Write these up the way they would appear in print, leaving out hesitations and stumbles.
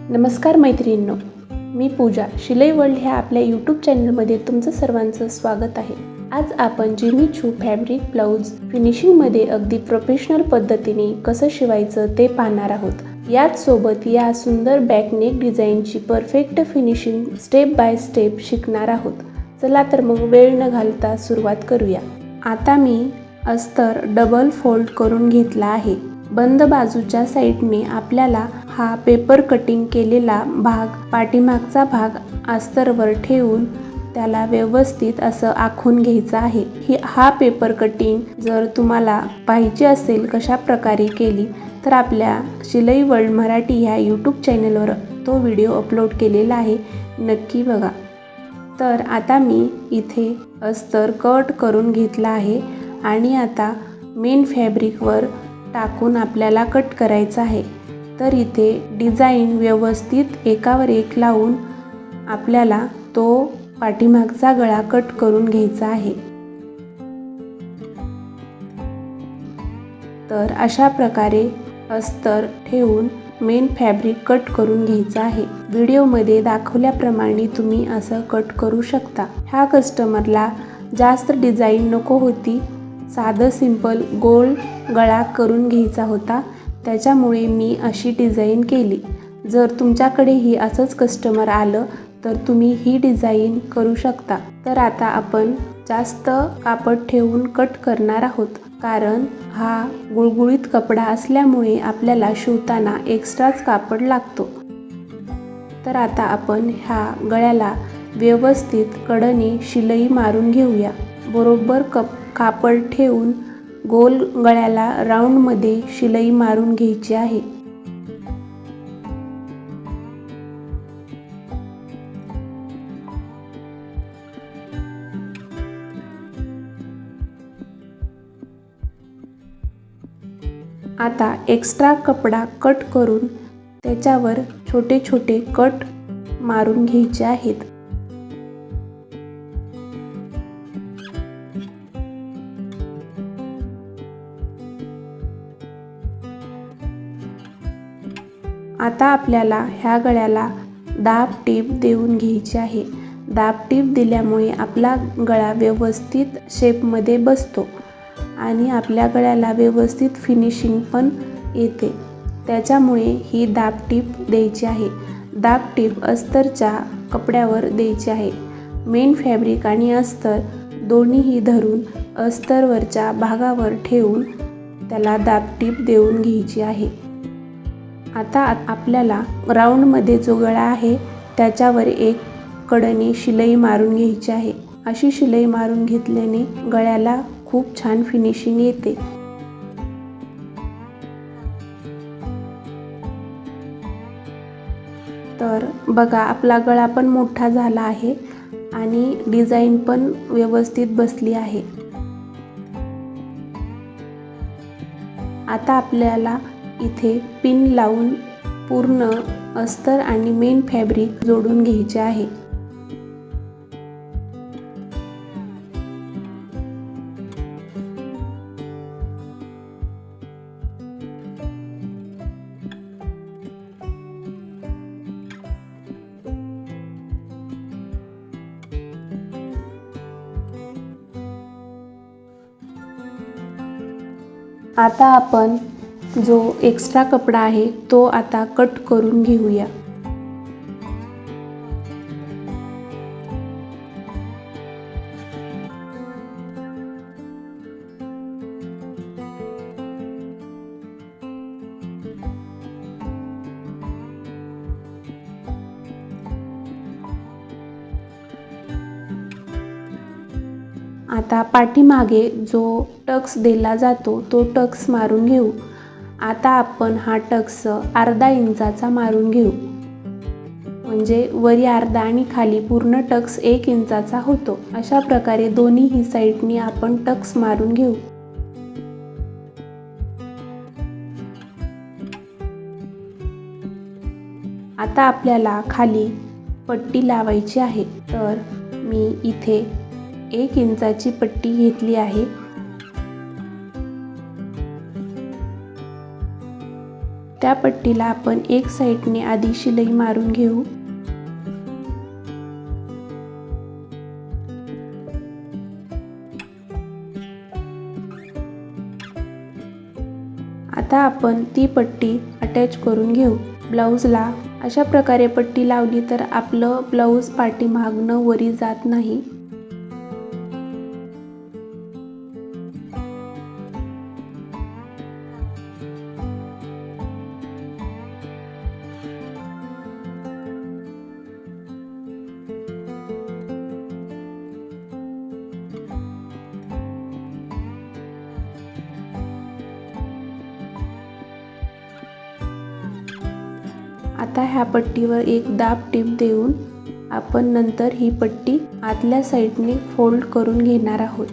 नमस्कार मैत्रिणींनो, मी पूजा शिलाई वर्ल्ड ह्या आपल्या यूट्यूब चॅनलमध्ये तुमचं सर्वांचं स्वागत आहे। आज आपण जिमी चू फॅब्रिक ब्लाउज फिनिशिंगमध्ये अगदी प्रोफेशनल पद्धतीने कसं शिवायचं ते पाहणार आहोत। याच सोबत या सुंदर बॅक नेक डिझाईनची perfect finishing step by step शिकणार आहोत। चला तर मग वेळ न घालता सुरुवात करूया। आता मी अस्तर डबल फोल्ड करून घेतला आहे। बंद बाजूच्या साइडने आपल्याला हा पेपर कटिंग केलेला भाग पाठीमागचा भाग अस्तरवर ठेवून त्याला व्यवस्थित असं आखून घ्यायचा आहे। हा पेपर कटिंग जर तुम्हाला पाहिजे असेल कशा प्रकारे केली तर आपल्या शिलाई वर्ल्ड मराठी ह्या यूट्यूब चॅनलवर तो व्हिडिओ अपलोड केलेला आहे, नक्की बघा। तर आता मी इथे अस्तर कट करून घेतला आहे आणि आता मेन फॅब्रिकवर टाकून आपल्याला कट करायचा आहे। तर इथे डिझाईन व्यवस्थित एकावर एक लावून आपल्याला तो पाठीमागचा गळा कट करून घ्यायचा आहे। तर अशा प्रकारे अस्तर ठेवून मेन फॅब्रिक कट करून घ्यायचा आहे। व्हिडिओमध्ये दाखवल्याप्रमाणे तुम्ही असं कट करू शकता। ह्या कस्टमरला जास्त डिझाईन नको होती, साधं सिंपल गोल गळा करून घ्यायचा होता, त्याच्यामुळे मी अशी डिझाईन केली। जर तुमच्याकडेही असंच कस्टमर आलं तर तुम्ही ही डिझाईन करू शकता। तर आता आपण जास्त कापड ठेवून कट करणार आहोत, कारण हा गुळगुळीत कपडा असल्यामुळे आपल्याला शिवताना एक्स्ट्राच कापड लागतो। तर आता आपण ह्या गळ्याला व्यवस्थित कडेने शिलाई मारून घेऊया। बरोबर कापड ठेवून गोल गळ्याला राऊंडमध्ये शिलाई मारून घ्यायची आहे। आता एक्स्ट्रा कपडा कट करून त्याच्यावर छोटे छोटे कट मारून घ्यायचे आहेत। आता आपल्याला ह्या गळ्याला दाब टीप देऊन घ्यायची आहे। दाब टीप दिल्यामुळे आपला गळा व्यवस्थित शेपमध्ये बसतो आणि आपल्या गळ्याला व्यवस्थित फिनिशिंग पण येते, त्याच्यामुळे ही दाब टीप द्यायची आहे। दाब टीप अस्तरच्या कपड्यावर द्यायची आहे। मेन फॅब्रिक आणि अस्तर दोन्हीही धरून अस्तरवरच्या भागावर ठेवून त्याला दाब टीप देऊन घ्यायची आहे। आता आपल्याला राऊंडमध्ये जो गळा आहे त्याच्यावर एक कडेने शिलाई मारून घ्यायची आहे। अशी शिलाई मारून घेतल्याने गळ्याला खूप छान फिनिशिंग येते। तर बघा, आपला गळा पण मोठा झाला आहे आणि डिझाईन पण व्यवस्थित बसली आहे। आता आपल्याला इथे पिन लावून पूर्ण अस्तर आणि मेन फॅब्रिक जोडून घ्यायचे आहे। आता आपण जो एक्स्ट्रा कपडा आहे तो आता कट करून घेऊया। आता पाठीमागे जो टक्स दिला जातो तो टक्स मारून घेऊ। आता आपण हा टक्स अर्धा इंचाचा मारून घेऊ, म्हणजे वरी अर्धा आणि खाली पूर्ण टक्स 1 इंचाचा होतो। अशा प्रकारे दोन्हीही साइडनी आपण टक्स मारून घेऊ। आता आपल्याला खाली पट्टी लावायची आहे। तर मी इथे 1 इंचाची पट्टी घेतली आहे। त्या पट्टीला आपण एक साईडने आधी शिलाई मारून घेऊ। आता आपण ती पट्टी अटॅच करून घेऊ। ब्लाऊजला अशा प्रकारे पट्टी लावली तर आपलं ब्लाऊज पाठीमागनं वरी जात नाही। आता ह्या पट्टीवर एक दाब टीप देऊन आपण नंतर ही पट्टी आतल्या साईडने फोल्ड करून घेणार आहोत।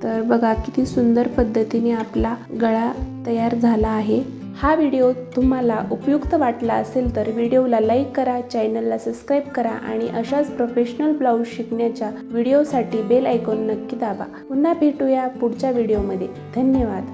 तर बघा किती सुंदर पद्धतीने आपला गळा तयार झाला आहे। हा व्हिडिओ तुम्हाला उपयुक्त वाटला असेल तर व्हिडिओला लाईक करा, चॅनलला सबस्क्राईब करा आणि अशाच प्रोफेशनल ब्लाऊज शिकण्याच्या व्हिडिओसाठी बेल आयकॉन नक्की दाबा। पुन्हा भेटूया पुढच्या व्हिडिओमध्ये। धन्यवाद।